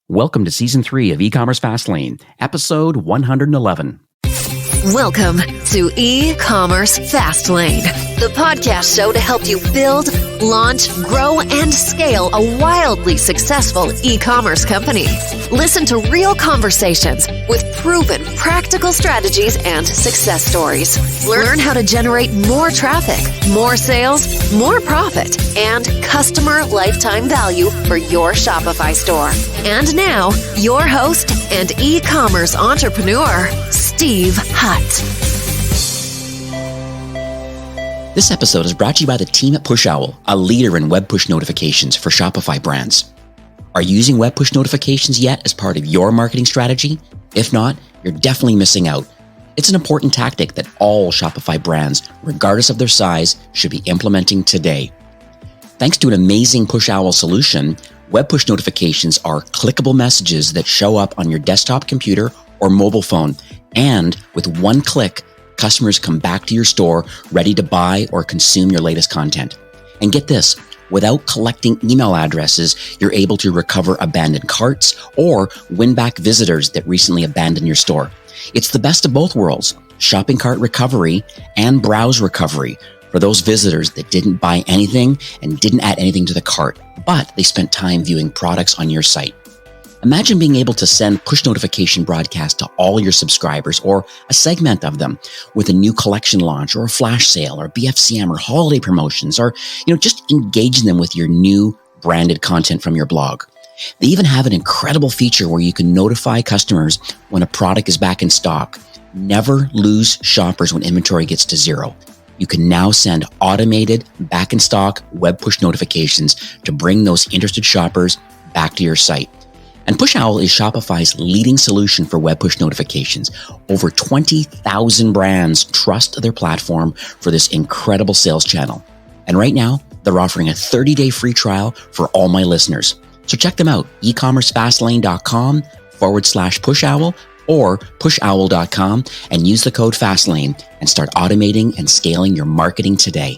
Welcome to Season 3 of E-Commerce Fastlane, Episode 111. Welcome to E-Commerce Fastlane, the podcast show to help you build, launch, grow, and scale a wildly successful e-commerce company. Listen to real conversations with proven practical strategies and success stories. Learn how to generate more traffic, more sales, more profit, and customer lifetime value for your Shopify store. And now, your host and e-commerce entrepreneur, Steve Hutt. This episode is brought to you by the team at PushOwl, a leader in web push notifications for Shopify brands. Are you using web push notifications yet as part of your marketing strategy? If not, you're definitely missing out. It's an important tactic that all Shopify brands, regardless of their size, should be implementing today. Thanks to an amazing PushOwl solution, web push notifications are clickable messages that show up on your desktop computer or mobile phone. And with one click, customers come back to your store ready to buy or consume your latest content. And get this, without collecting email addresses, you're able to recover abandoned carts or win back visitors that recently abandoned your store. It's the best of both worlds, shopping cart recovery and browse recovery for those visitors that didn't buy anything and didn't add anything to the cart, but they spent time viewing products on your site. Imagine being able to send push notification broadcasts to all your subscribers or a segment of them with a new collection launch or a flash sale or BFCM or holiday promotions or, just engaging them with your new branded content from your blog. They even have an incredible feature where you can notify customers when a product is back in stock. Never lose shoppers when inventory gets to zero. You can now send automated back in stock web push notifications to bring those interested shoppers back to your site. And PushOwl is Shopify's leading solution for web push notifications. Over 20,000 brands trust their platform for this incredible sales channel. And right now, they're offering a 30-day free trial for all my listeners. So check them out, ecommercefastlane.com/PushOwl or pushowl.com and use the code Fastlane and start automating and scaling your marketing today.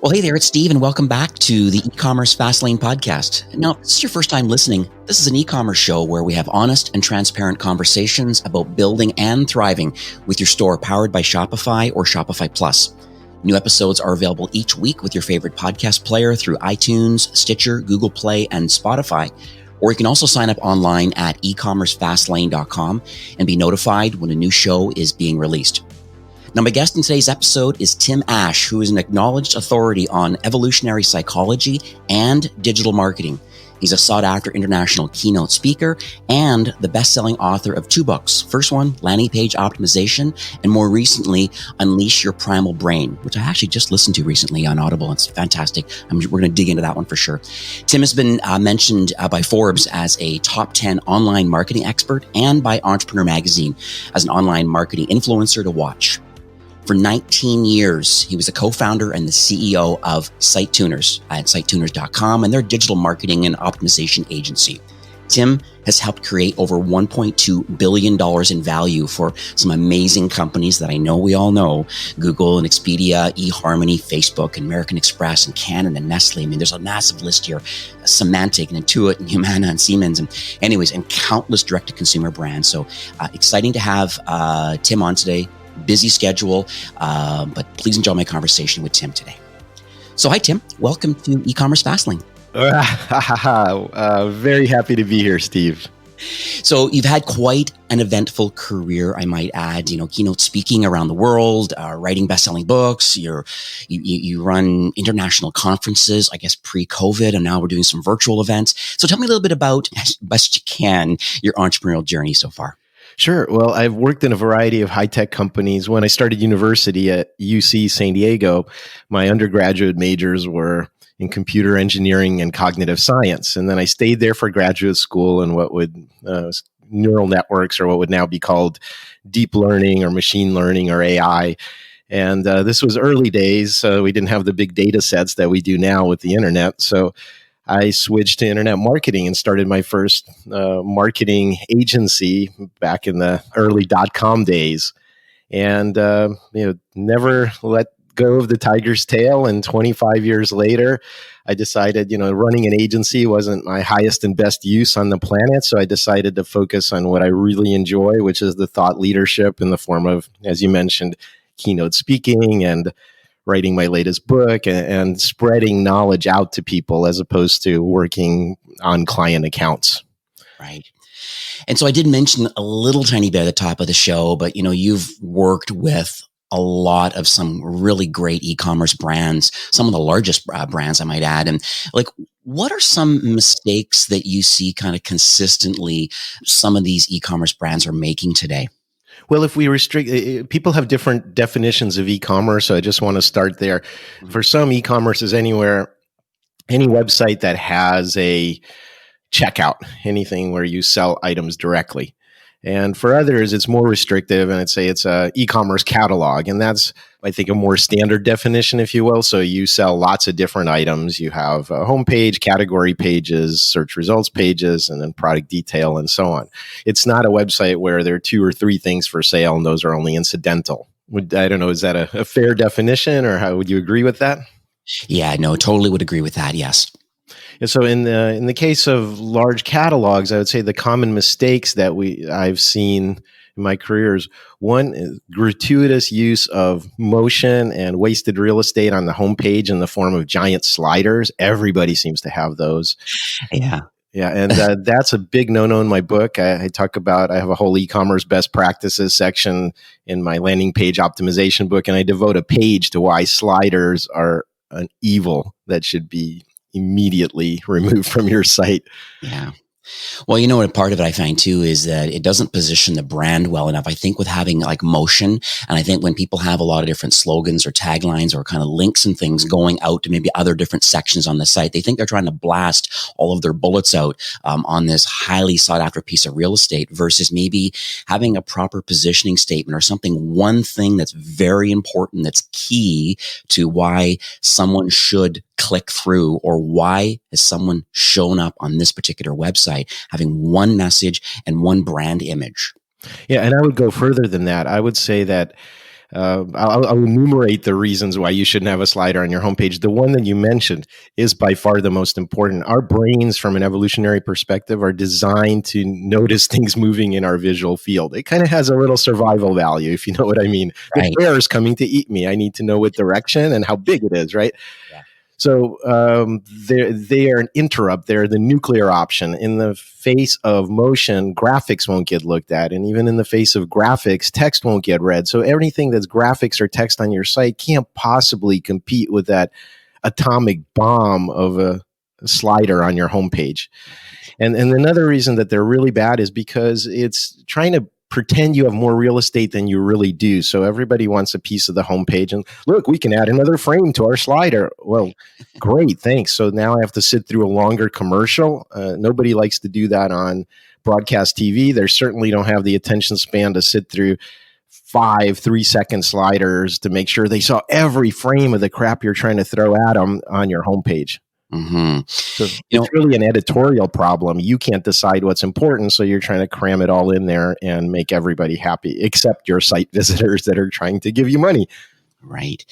Well, hey there, it's Steve, and welcome back to the E-Commerce Fastlane podcast. Now, if this is your first time listening, this is an e-commerce show where we have honest and transparent conversations about building and thriving with your store powered by Shopify or Shopify Plus. New episodes are available each week with your favorite podcast player through iTunes, Stitcher, Google Play, and Spotify. Or you can also sign up online at ecommercefastlane.com and be notified when a new show is being released. Now, my guest in today's episode is Tim Ash, who is an acknowledged authority on evolutionary psychology and digital marketing. He's a sought-after international keynote speaker and the best-selling author of 2 books. First one, Landing Page Optimization, and more recently, Unleash Your Primal Brain, which I actually just listened to recently on Audible. It's fantastic. We're going to dig into that one for sure. Tim has been mentioned by Forbes as a top 10 online marketing expert and by Entrepreneur Magazine as an online marketing influencer to watch. For 19 years, he was a co-founder and the CEO of SiteTuners at sitetuners.com and their digital marketing and optimization agency. Tim has helped create over $1.2 billion in value for some amazing companies that I know we all know: Google and Expedia, eHarmony, Facebook, and American Express, and Canon and Nestle. There's a massive list here: Symantec and Intuit and Humana and Siemens, and countless direct-to-consumer brands. So exciting to have Tim on today. Busy schedule, but please enjoy my conversation with Tim today. So hi, Tim. Welcome to E-Commerce Fastlane. Very happy to be here, Steve. So you've had quite an eventful career, I might add, keynote speaking around the world, writing best-selling books. You run international conferences, I guess pre-COVID, and now we're doing some virtual events. So tell me a little bit about, as best you can, your entrepreneurial journey so far. Sure. Well, I've worked in a variety of high-tech companies. When I started university at UC San Diego, my undergraduate majors were in computer engineering and cognitive science. And then I stayed there for graduate school in what would neural networks, or what would now be called deep learning or machine learning or AI. And this was early days. We didn't have the big data sets that we do now with the internet. So I switched to internet marketing and started my first marketing agency back in the early .com days, and never let go of the tiger's tail. And 25 years later, I decided, running an agency wasn't my highest and best use on the planet. So I decided to focus on what I really enjoy, which is the thought leadership in the form of, as you mentioned, keynote speaking and writing my latest book and spreading knowledge out to people as opposed to working on client accounts. Right. And so I did mention a little tiny bit at the top of the show, but you've worked with a lot of some really great e-commerce brands, some of the largest brands, I might add. And what are some mistakes that you see kind of consistently some of these e-commerce brands are making today? Well, if we restrict, people have different definitions of e-commerce, so I just want to start there. For some, e-commerce is any website that has a checkout, anything where you sell items directly. And for others, it's more restrictive, and I'd say it's a e-commerce catalog. And that's, I think, a more standard definition, if you will. So you sell lots of different items. You have a homepage, category pages, search results pages, and then product detail, and so on. It's not a website where there are 2 or 3 things for sale, and those are only incidental. I don't know, is that a fair definition, or how would you agree with that? Yeah, no, totally would agree with that, yes. And so in the case of large catalogs, I would say the common mistakes that I've seen in my career is, one, is gratuitous use of motion and wasted real estate on the homepage in the form of giant sliders. Everybody seems to have those. Yeah. Yeah, and that's a big no-no in my book. I talk about, I have a whole e-commerce best practices section in my landing page optimization book, and I devote a page to why sliders are an evil that should be immediately removed from your site. Yeah. Well, what part of it I find too is that it doesn't position the brand well enough. I think with having motion, and I think when people have a lot of different slogans or taglines or kind of links and things going out to maybe other different sections on the site, they think they're trying to blast all of their bullets out on this highly sought after piece of real estate, versus maybe having a proper positioning statement or something, one thing that's very important, that's key to why someone should click through, or why has someone shown up on this particular website, having one message and one brand image. Yeah, and I would go further than that. I would say that I'll enumerate the reasons why you shouldn't have a slider on your homepage. The one that you mentioned is by far the most important. Our brains, from an evolutionary perspective, are designed to notice things moving in our visual field. It kind of has a little survival value, if you know what I mean. Right. The bear is coming to eat me. I need to know what direction and how big it is, right? Yeah. So they are an interrupt. They're the nuclear option. In the face of motion, graphics won't get looked at. And even in the face of graphics, text won't get read. So everything that's graphics or text on your site can't possibly compete with that atomic bomb of a slider on your homepage. And another reason that they're really bad is because it's trying to pretend you have more real estate than you really do. So everybody wants a piece of the homepage, and look, we can add another frame to our slider. Well, great, thanks. So now I have to sit through a longer commercial. Nobody likes to do that on broadcast TV. They certainly don't have the attention span to sit through 5 3-second sliders to make sure they saw every frame of the crap you're trying to throw at them on your homepage. Mm-hmm. So it's really an editorial problem. You can't decide what's important, so you're trying to cram it all in there and make everybody happy, except your site visitors that are trying to give you money. Right.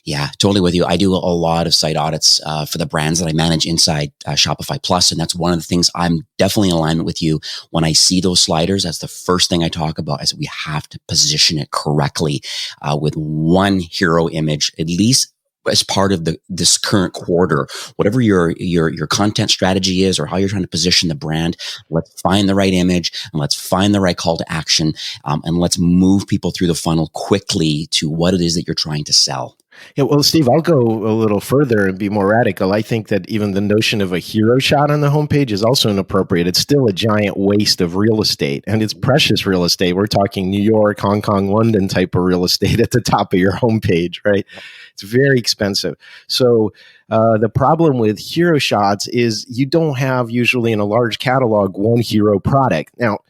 Yeah, totally with you. I do a lot of site audits for the brands that I manage inside Shopify Plus, and that's one of the things I'm definitely in alignment with you. When I see those sliders, that's the first thing I talk about, is we have to position it correctly with one hero image, at least as part of this current quarter. Whatever your content strategy is, or how you're trying to position the brand, let's find the right image, and let's find the right call to action, and let's move people through the funnel quickly to what it is that you're trying to sell. Yeah, well, Steve, I'll go a little further and be more radical. I think that even the notion of a hero shot on the homepage is also inappropriate. It's still a giant waste of real estate, and it's precious real estate. We're talking New York, Hong Kong, London type of real estate at the top of your homepage, right? It's very expensive. So the problem with hero shots is you don't have, usually in a large catalog, one hero product. Now,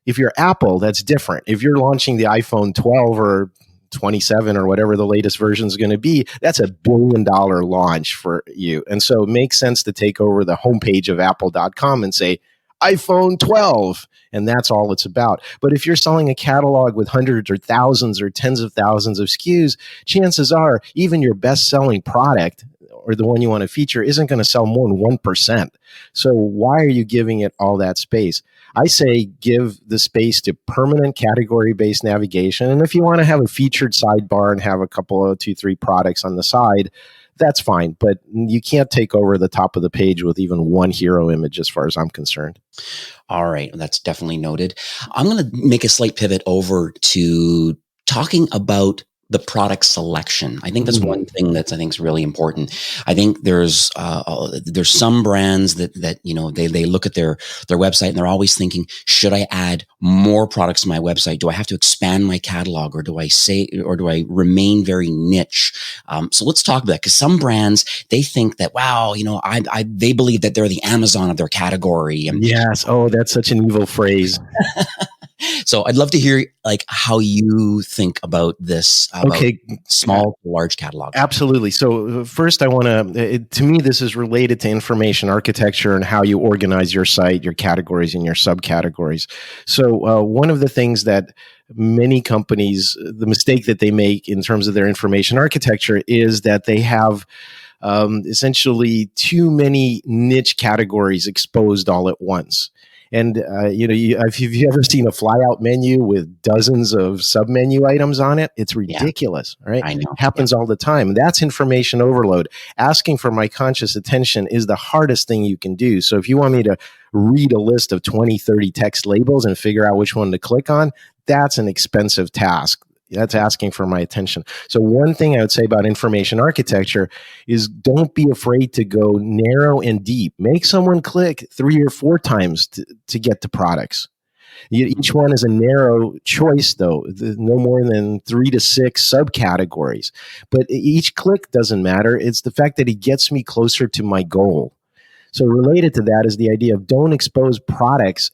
if you're Apple, that's different. If you're launching the iPhone 12 or 27 or whatever the latest version is going to be, that's $1 billion launch for you. And so it makes sense to take over the homepage of apple.com and say, iPhone 12. And that's all it's about. But if you're selling a catalog with hundreds or thousands or tens of thousands of SKUs, chances are even your best selling product or the one you want to feature isn't going to sell more than 1%. So why are you giving it all that space? I say give the space to permanent category-based navigation. And if you want to have a featured sidebar and have a couple of 2-3 products on the side, that's fine. But you can't take over the top of the page with even one hero image as far as I'm concerned. All right. That's definitely noted. I'm going to make a slight pivot over to talking about the product selection. I think that's one thing that's I think is really important. I think there's some brands that they look at their website and they're always thinking, should I add more products to my website? Do I have to expand my catalog, or do I remain very niche? So let's talk about that, because some brands, they think that, wow, they believe that they're the Amazon of their category. And yes. Oh, that's such an evil phrase. So I'd love to hear how you think about this, about small to large catalogs. Absolutely. So first I want to me, this is related to information architecture and how you organize your site, your categories and your subcategories. So one of the things that many companies, the mistake that they make in terms of their information architecture is that they have essentially too many niche categories exposed all at once. And, if you've ever seen a fly-out menu with dozens of sub-menu items on it, it's ridiculous, right? I know. It happens all the time. That's information overload. Asking for my conscious attention is the hardest thing you can do. So if you want me to read a list of 20, 30 text labels and figure out which one to click on, that's an expensive task. That's asking for my attention. So one thing I would say about information architecture is don't be afraid to go narrow and deep. Make someone click 3 or 4 times to get to products. Each one is a narrow choice, though, no more than 3 to 6 subcategories. But each click doesn't matter. It's the fact that it gets me closer to my goal. So related to that is the idea of don't expose products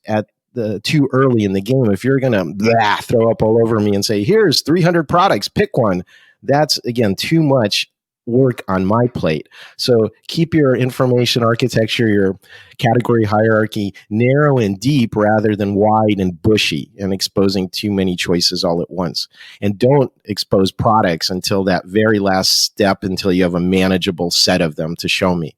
too early in the game. If you're going to throw up all over me and say, here's 300 products, pick one, that's, again, too much work on my plate. So keep your information architecture, your category hierarchy narrow and deep rather than wide and bushy and exposing too many choices all at once. And don't expose products until that very last step, until you have a manageable set of them to show me.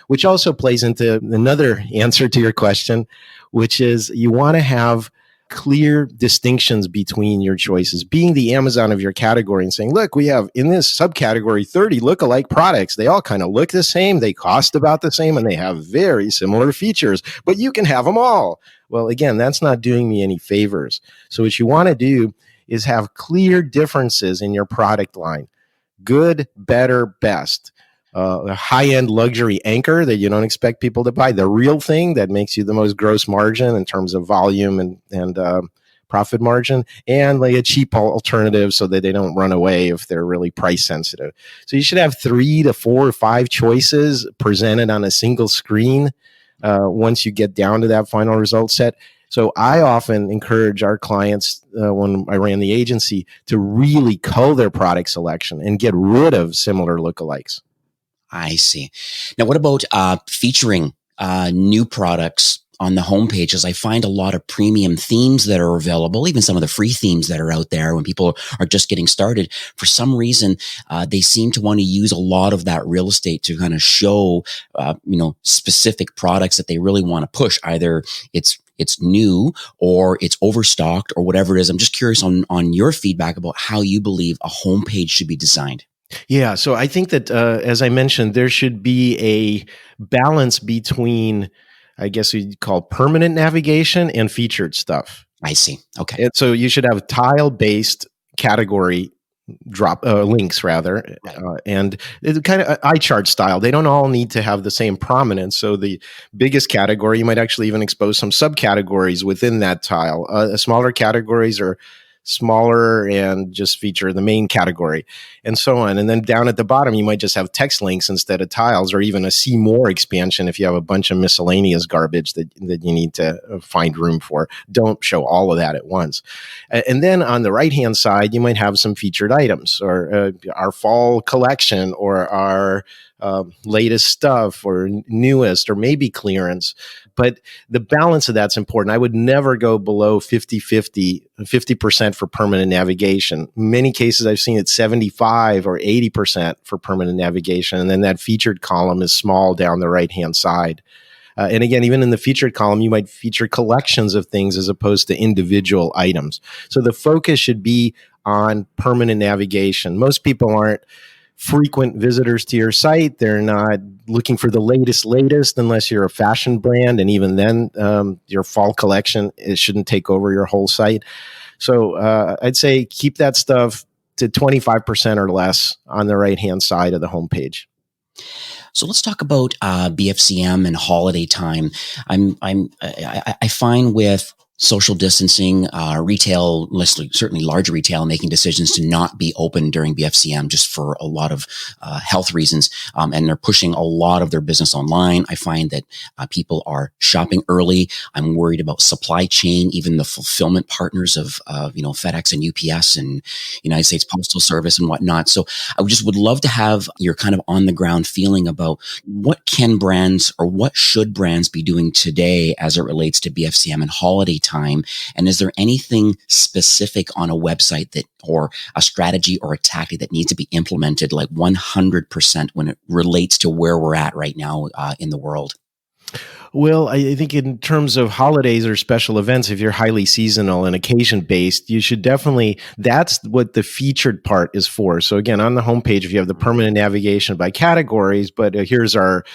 Which also plays into another answer to your question, which is you want to have clear distinctions between your choices. Being the Amazon of your category and saying, look, we have in this subcategory 30 lookalike products. They all kind of look the same. They cost about the same, and they have very similar features, but you can have them all. Well, again, that's not doing me any favors. So what you want to do is have clear differences in your product line. Good, better, best. A high-end luxury anchor that you don't expect people to buy, the real thing that makes you the most gross margin in terms of volume and profit margin, and like a cheap alternative so that they don't run away if they're really price sensitive. So you should have 3 to 4 or 5 choices presented on a single screen once you get down to that final result set. So I often encourage our clients when I ran the agency to really cull their product selection and get rid of similar lookalikes. I see. Now, what about featuring new products on the home pages? I find a lot of premium themes that are available, even some of the free themes that are out there when people are just getting started. For some reason, they seem to want to use a lot of that real estate to kind of show, specific products that they really want to push. Either it's new or it's overstocked or whatever it is. I'm just curious on your feedback about how you believe a homepage should be designed. Yeah, so I think that, as I mentioned, there should be a balance between, I guess we'd call permanent navigation and featured stuff. I see. Okay. And so you should have tile-based category links, rather, and it's kind of eye chart style. They don't all need to have the same prominence. So the biggest category, you might actually even expose some subcategories within that tile. Smaller categories are smaller and just feature the main category and so on. And then down at the bottom, you might just have text links instead of tiles, or even a see more expansion if you have a bunch of miscellaneous garbage that you need to find room for. Don't show all of that at once. And then on the right-hand side, you might have some featured items, or our fall collection, or our latest stuff or newest or maybe clearance. But the balance of that's important. I would never go below 50% for permanent navigation. In many cases, I've seen it 75 or 80% for permanent navigation. And then that featured column is small down the right-hand side. And again, even in the featured column, you might feature collections of things as opposed to individual items. So the focus should be on permanent navigation. Most people aren't frequent visitors to your site. They're not looking for the latest, unless you're a fashion brand. And even then, your fall collection, it shouldn't take over your whole site. So I'd say keep that stuff to 25% or less on the right-hand side of the homepage. So let's talk about BFCM and holiday time. I find with social distancing, retail, certainly large retail, making decisions to not be open during BFCM just for a lot of health reasons, and they're pushing a lot of their business online. I find that people are shopping early. I'm worried about supply chain, even the fulfillment partners of FedEx and UPS and United States Postal Service and whatnot. So I would love to have your kind of on the ground feeling about what can brands or what should brands be doing today as it relates to BFCM and holiday time. And is there anything specific on a website that, or a strategy or a tactic that needs to be implemented like 100% when it relates to where we're at right now in the world? Well, I think in terms of holidays or special events, if you're highly seasonal and occasion-based, you should definitely, that's what the featured part is for. So again, on the homepage, if you have the permanent navigation by categories, but here's our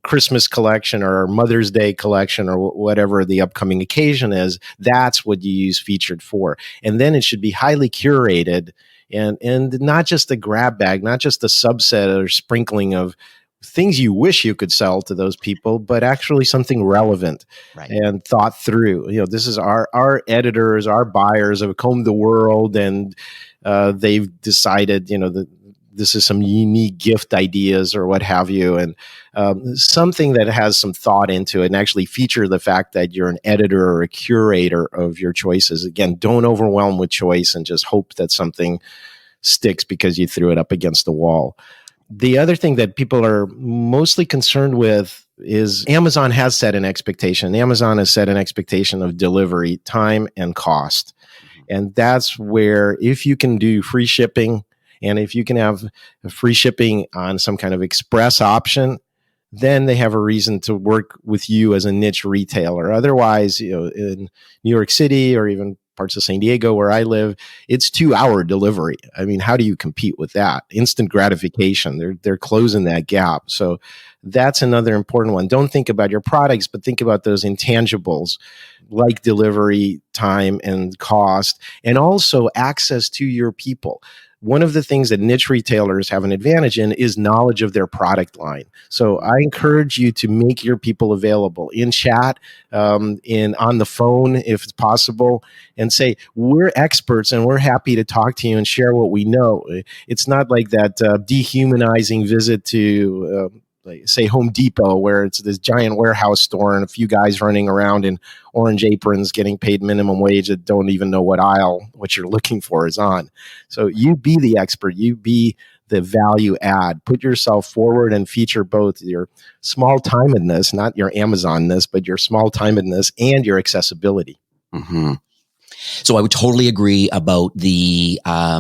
Christmas collection or Mother's Day collection or whatever the upcoming occasion is, that's what you use featured for. And then it should be highly curated and not just a grab bag, not just a subset or sprinkling of things you wish you could sell to those people, but actually something relevant and thought through. This is our editors, our buyers have combed the world and they've decided, this is some unique gift ideas or what have you, and something that has some thought into it and actually feature the fact that you're an editor or a curator of your choices. Again, don't overwhelm with choice and just hope that something sticks because you threw it up against the wall. The other thing that people are mostly concerned with is Amazon has set an expectation. Amazon has set an expectation of delivery time and cost. And that's where if you can do free shipping, and if you can have free shipping on some kind of express option, then they have a reason to work with you as a niche retailer. Otherwise, in New York City or even parts of San Diego where I live, it's 2-hour delivery. I mean, how do you compete with that? Instant gratification. They're closing that gap. So that's another important one. Don't think about your products, but think about those intangibles like delivery time and cost, and also access to your people. One of the things that niche retailers have an advantage in is knowledge of their product line. So I encourage you to make your people available in chat, on the phone if it's possible, and say, we're experts and we're happy to talk to you and share what we know. It's not like that dehumanizing visit to say Home Depot, where it's this giant warehouse store and a few guys running around in orange aprons getting paid minimum wage that don't even know what aisle what you're looking for is on. So you be the expert, you be the value add, put yourself forward and feature both your small-timedness, not your Amazon-ness, but your small-timedness and your accessibility. Mm-hmm. So I would totally agree about the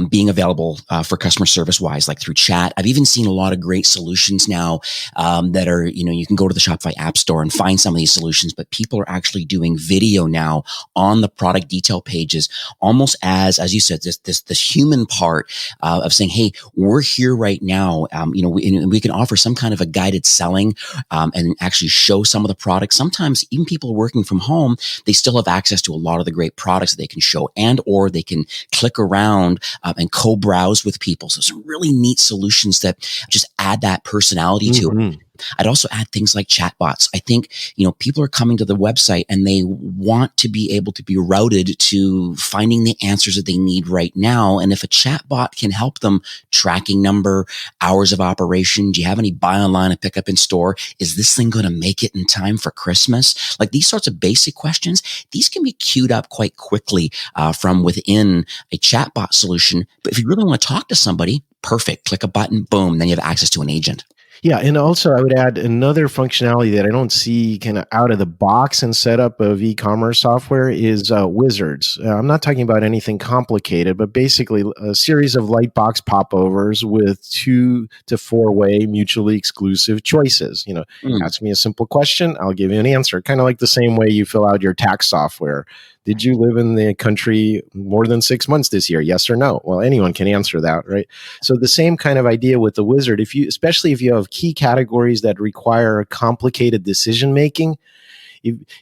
being available for customer service wise, like through chat. I've even seen a lot of great solutions now that are, you can go to the Shopify App Store and find some of these solutions, but people are actually doing video now on the product detail pages, almost as you said, this human part of saying, hey, we're here right now. We can offer some kind of a guided selling and actually show some of the products. Sometimes even people working from home, they still have access to a lot of the great products that they can show, and or they can click around and co-browse with people. So some really neat solutions that just add that personality to it. I'd also add things like chatbots. I think, people are coming to the website and they want to be able to be routed to finding the answers that they need right now. And if a chatbot can help them, tracking number, hours of operation, do you have any buy online and pick up in store? Is this thing going to make it in time for Christmas? Like these sorts of basic questions, these can be queued up quite quickly from within a chatbot solution. But if you really want to talk to somebody, perfect. Click a button, boom, then you have access to an agent. Yeah, and also I would add another functionality that I don't see kind of out of the box and setup of e-commerce software is wizards. I'm not talking about anything complicated, but basically a series of lightbox popovers with 2 to 4 way mutually exclusive choices. Mm. Ask me a simple question, I'll give you an answer. Kind of like the same way you fill out your tax software. Did you live in the country more than 6 months this year? Yes or no? Well, anyone can answer that, right? So the same kind of idea with the wizard, especially if you have key categories that require complicated decision making.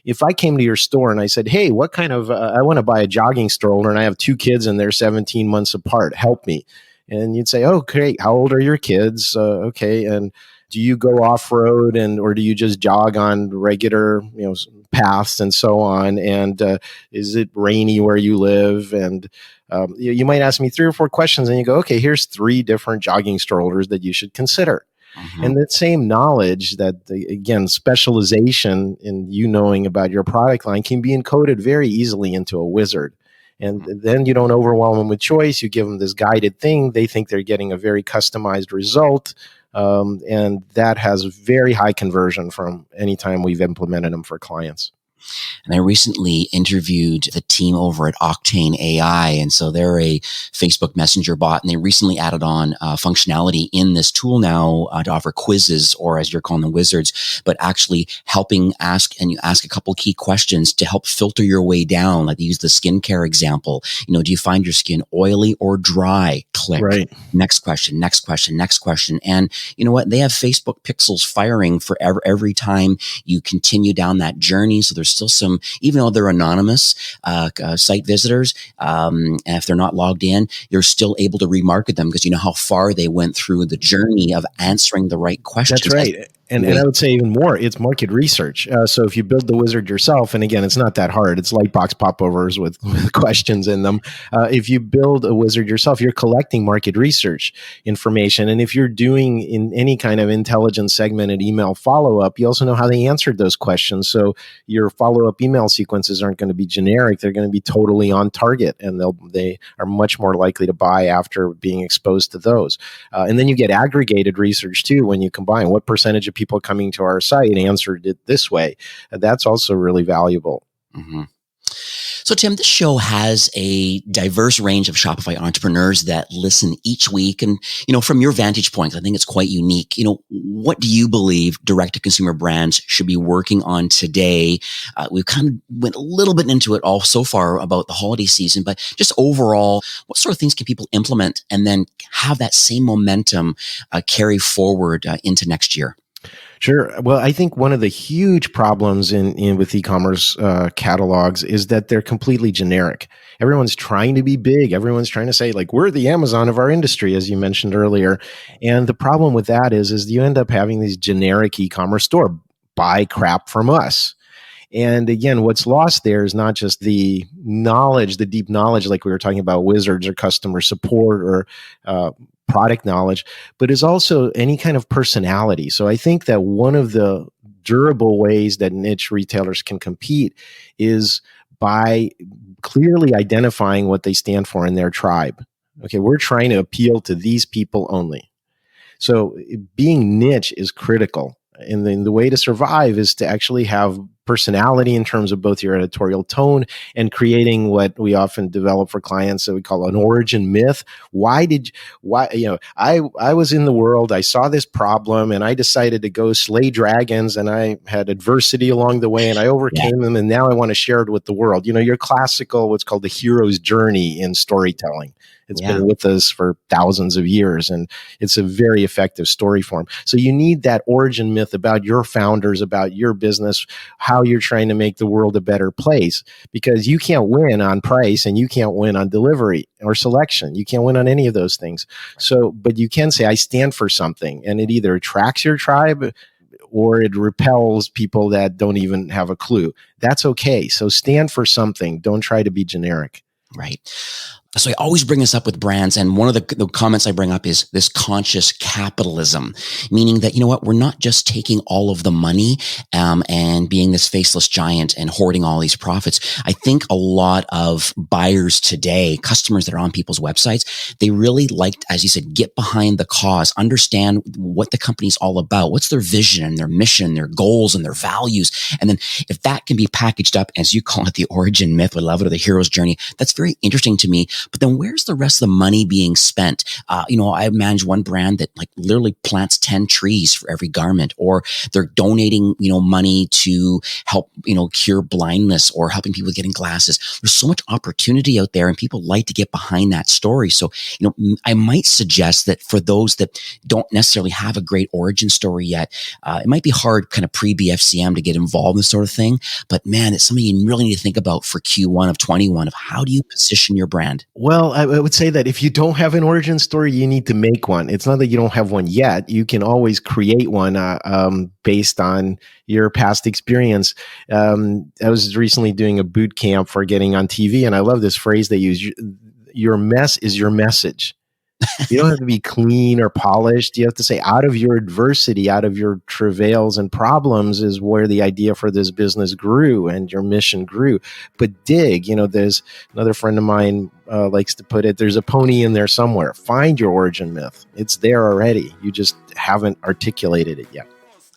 If I came to your store and I said, hey, what kind of, I want to buy a jogging stroller and I have 2 kids and they're 17 months apart, help me. And you'd say, oh, great. How old are your kids? Okay. And do you go off road or do you just jog on regular, paths and so on? And is it rainy where you live? And you might ask me 3 or 4 questions and you go, okay, here's 3 different jogging strollers that you should consider. Mhm. And that same knowledge again, specialization in knowing about your product line can be encoded very easily into a wizard. And then you don't overwhelm them with choice. You give them this guided thing. They think they're getting a very customized result. And that has very high conversion from any time we've implemented them for clients. And I recently interviewed the team over at Octane AI. And so they're a Facebook Messenger bot. And they recently added on functionality in this tool now to offer quizzes, or as you're calling them, wizards, but actually helping you ask a couple key questions to help filter your way down. Like they use the skincare example. Do you find your skin oily or dry? Click. Right. Next question, next question, next question. And you know what? They have Facebook pixels firing for every time you continue down that journey. So there's still some, even though they're anonymous site visitors, and if they're not logged in, you're still able to remarket them because you know how far they went through the journey of answering the right questions. That's right. And I would say even more, it's market research. So if you build the wizard yourself, and again, it's not that hard. It's lightbox popovers with questions in them. If you build a wizard yourself, you're collecting market research information. And if you're doing in any kind of intelligent segmented email follow-up, you also know how they answered those questions. So your follow-up email sequences aren't going to be generic. They're going to be totally on target, and they are much more likely to buy after being exposed to those. And then you get aggregated research too when you combine what percentage of people coming to our site answered it this way. That's also really valuable. Mm-hmm. So, Tim, this show has a diverse range of Shopify entrepreneurs that listen each week. And, from your vantage point, I think it's quite unique. What do you believe direct-to-consumer brands should be working on today? We've kind of went a little bit into it all so far about the holiday season, but just overall, what sort of things can people implement and then have that same momentum carry forward into next year? Sure. Well, I think one of the huge problems with e-commerce catalogs is that they're completely generic. Everyone's trying to be big. Everyone's trying to say, like, we're the Amazon of our industry, as you mentioned earlier. And the problem with that is you end up having these generic e-commerce store, buy crap from us. And again, what's lost there is not just the knowledge, the deep knowledge, like we were talking about wizards or customer support or product knowledge, but is also any kind of personality. So I think that one of the durable ways that niche retailers can compete is by clearly identifying what they stand for in their tribe. Okay, we're trying to appeal to these people only. So being niche is critical. And then the way to survive is to actually have personality in terms of both your editorial tone and creating what we often develop for clients that we call an origin myth. I was in the world, I saw this problem and I decided to go slay dragons, and I had adversity along the way and I overcame them, and now I want to share it with the world. Your classical, what's called the hero's journey in storytelling. It's been with us for thousands of years, and it's a very effective story form. So you need that origin myth about your founders, about your business, how you're trying to make the world a better place, because you can't win on price and you can't win on delivery or selection. You can't win on any of those things. So, but you can say, I stand for something, and it either attracts your tribe or it repels people that don't even have a clue. That's okay. So stand for something. Don't try to be generic. Right. So I always bring this up with brands. And one of the comments I bring up is this conscious capitalism, meaning that, you know what, we're not just taking all of the money and being this faceless giant and hoarding all these profits. I think a lot of buyers today, customers that are on people's websites, they really like, as you said, get behind the cause, understand what the company's all about, what's their vision and their mission, their goals and their values. And then if that can be packaged up, as you call it, the origin myth, we love it, or the hero's journey, that's very interesting to me. But then where's the rest of the money being spent? I manage one brand that like literally plants 10 trees for every garment, or they're donating, money to help, cure blindness or helping people getting glasses. There's so much opportunity out there and people like to get behind that story. So, I might suggest that for those that don't necessarily have a great origin story yet, it might be hard kind of pre-BFCM to get involved in this sort of thing. But man, it's something you really need to think about for Q1 of 21 of how do you position your brand? Well, I would say that if you don't have an origin story, you need to make one. It's not that you don't have one yet. You can always create one based on your past experience. I was recently doing a boot camp for getting on TV, and I love this phrase they use, your mess is your message. You don't have to be clean or polished. You have to say, out of your adversity, out of your travails and problems is where the idea for this business grew and your mission grew. But dig, there's another friend of mine likes to put it, there's a pony in there somewhere. Find your origin myth. It's there already. You just haven't articulated it yet.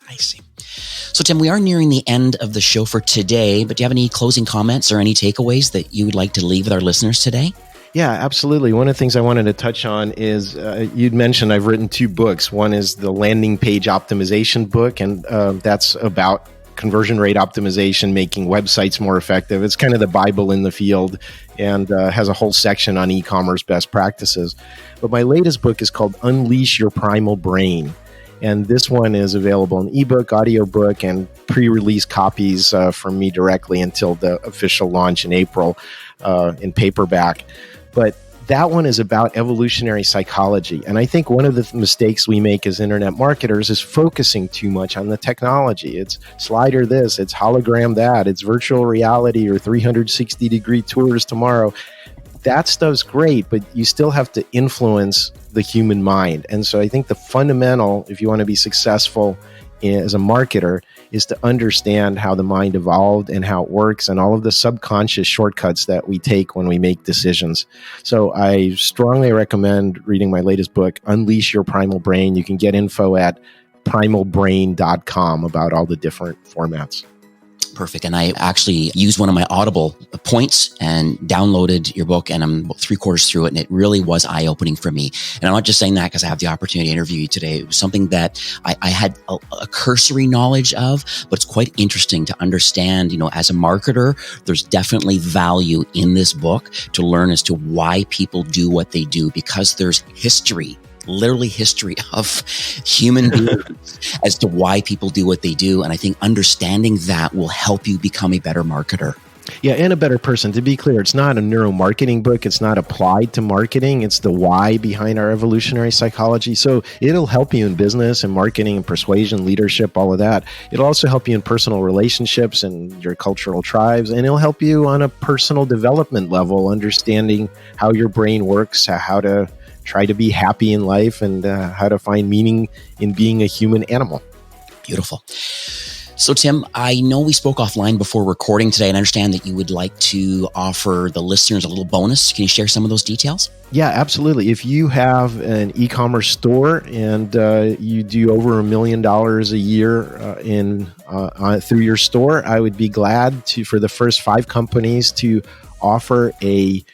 I see. So, Tim, we are nearing the end of the show for today, but do you have any closing comments or any takeaways that you would like to leave with our listeners today? Yeah, absolutely. One of the things I wanted to touch on is you'd mentioned I've written 2 books. One is the landing page optimization book, and that's about conversion rate optimization, making websites more effective. It's kind of the Bible in the field and has a whole section on e-commerce best practices. But my latest book is called Unleash Your Primal Brain. And this one is available in ebook, audiobook, and pre-release copies from me directly until the official launch in April in paperback. But that one is about evolutionary psychology. And I think one of the mistakes we make as internet marketers is focusing too much on the technology. It's slider this, it's hologram that, it's virtual reality or 360-degree tours tomorrow. That stuff's great, but you still have to influence the human mind. And so I think the fundamental, if you want to be successful as a marketer, is to understand how the mind evolved and how it works and all of the subconscious shortcuts that we take when we make decisions. So I strongly recommend reading my latest book, Unleash Your Primal Brain. You can get info at primalbrain.com about all the different formats. Perfect. And I actually used one of my Audible points and downloaded your book, and I'm about 3/4 through it, and it really was eye-opening for me. And I'm not just saying that because I have the opportunity to interview you today. It was something that I had a cursory knowledge of, but it's quite interesting to understand, as a marketer, there's definitely value in this book to learn as to why people do what they do, because there's literally history of human beings as to why people do what they do. And I think understanding that will help you become a better marketer. Yeah, and a better person. To be clear, it's not a neuromarketing book. It's not applied to marketing. It's the why behind our evolutionary psychology. So it'll help you in business and marketing and persuasion, leadership, all of that. It'll also help you in personal relationships and your cultural tribes. And it'll help you on a personal development level, understanding how your brain works, how to try to be happy in life, and how to find meaning in being a human animal. Beautiful. So, Tim, I know we spoke offline before recording today, and I understand that you would like to offer the listeners a little bonus. Can you share some of those details? Yeah, absolutely. If you have an e-commerce store and you do over $1 million a year through your store, I would be glad for the first 5 companies to offer a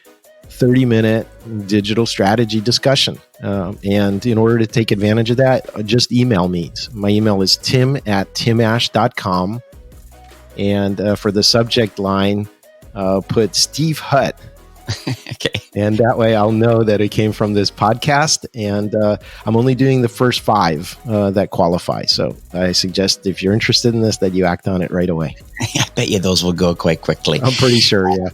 30-minute digital strategy discussion. And in order to take advantage of that, just email me. My email is tim@timash.com. And for the subject line, put Steve Hutt. Okay. And that way I'll know that it came from this podcast. And I'm only doing the first 5 that qualify. So I suggest if you're interested in this, that you act on it right away. I bet you those will go quite quickly. I'm pretty sure, yeah.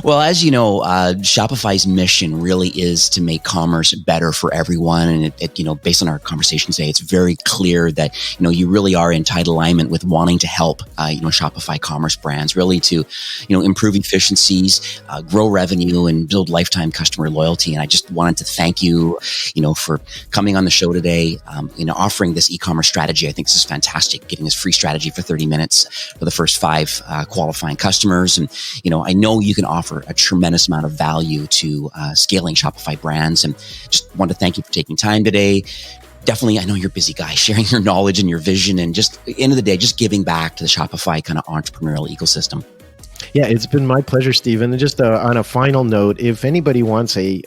Well, as you know, Shopify's mission really is to make commerce better for everyone. And it based on our conversation today, it's very clear that, you really are in tight alignment with wanting to help, Shopify commerce brands really to, improve efficiencies, opportunities, grow revenue, and build lifetime customer loyalty. And I just wanted to thank you, for coming on the show today, offering this e-commerce strategy. I think this is fantastic, giving this free strategy for 30 minutes for the first 5 qualifying customers. And, I know you can offer a tremendous amount of value to scaling Shopify brands. And just want to thank you for taking time today. Definitely, I know you're a busy guy, sharing your knowledge and your vision, and just at the end of the day, just giving back to the Shopify kind of entrepreneurial ecosystem. Yeah, it's been my pleasure, Stephen. And just on a final note, if anybody wants a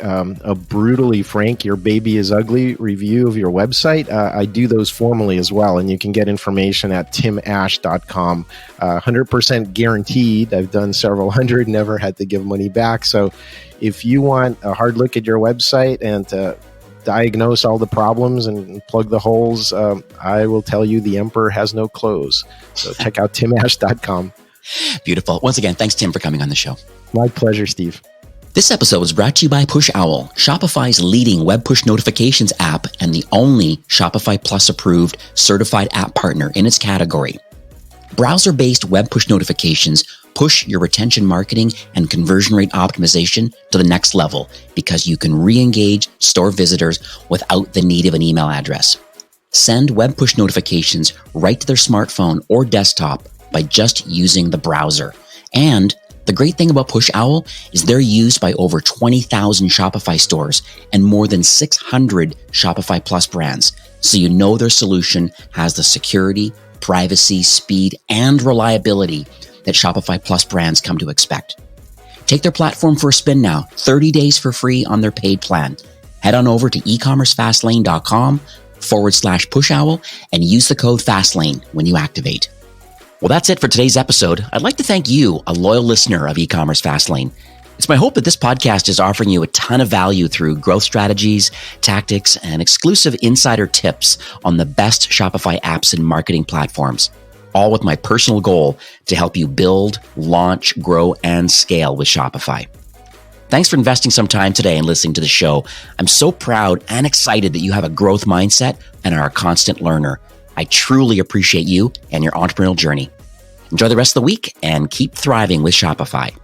brutally frank, your baby is ugly review of your website, I do those formally as well. And you can get information at timash.com. 100% guaranteed. I've done several hundred, never had to give money back. So if you want a hard look at your website and to diagnose all the problems and plug the holes, I will tell you the emperor has no clothes. So check out timash.com. Beautiful. Once again, thanks, Tim, for coming on the show. My pleasure, Steve. This episode was brought to you by Push Owl, Shopify's leading web push notifications app and the only Shopify Plus approved certified app partner in its category. Browser-based web push notifications push your retention marketing and conversion rate optimization to the next level because you can re-engage store visitors without the need of an email address. Send web push notifications right to their smartphone or desktop by just using the browser. And the great thing about Push Owl is they're used by over 20,000 Shopify stores and more than 600 Shopify Plus brands. So you know their solution has the security, privacy, speed, and reliability that Shopify Plus brands come to expect. Take their platform for a spin now, 30 days for free on their paid plan. Head on over to ecommercefastlane.com/pushowl and use the code FASTLANE when you activate. Well, that's it for today's episode. I'd like to thank you, a loyal listener of E-commerce Fastlane. It's my hope that this podcast is offering you a ton of value through growth strategies, tactics, and exclusive insider tips on the best Shopify apps and marketing platforms, all with my personal goal to help you build, launch, grow, and scale with Shopify. Thanks for investing some time today and listening to the show. I'm so proud and excited that you have a growth mindset and are a constant learner. I truly appreciate you and your entrepreneurial journey. Enjoy the rest of the week and keep thriving with Shopify.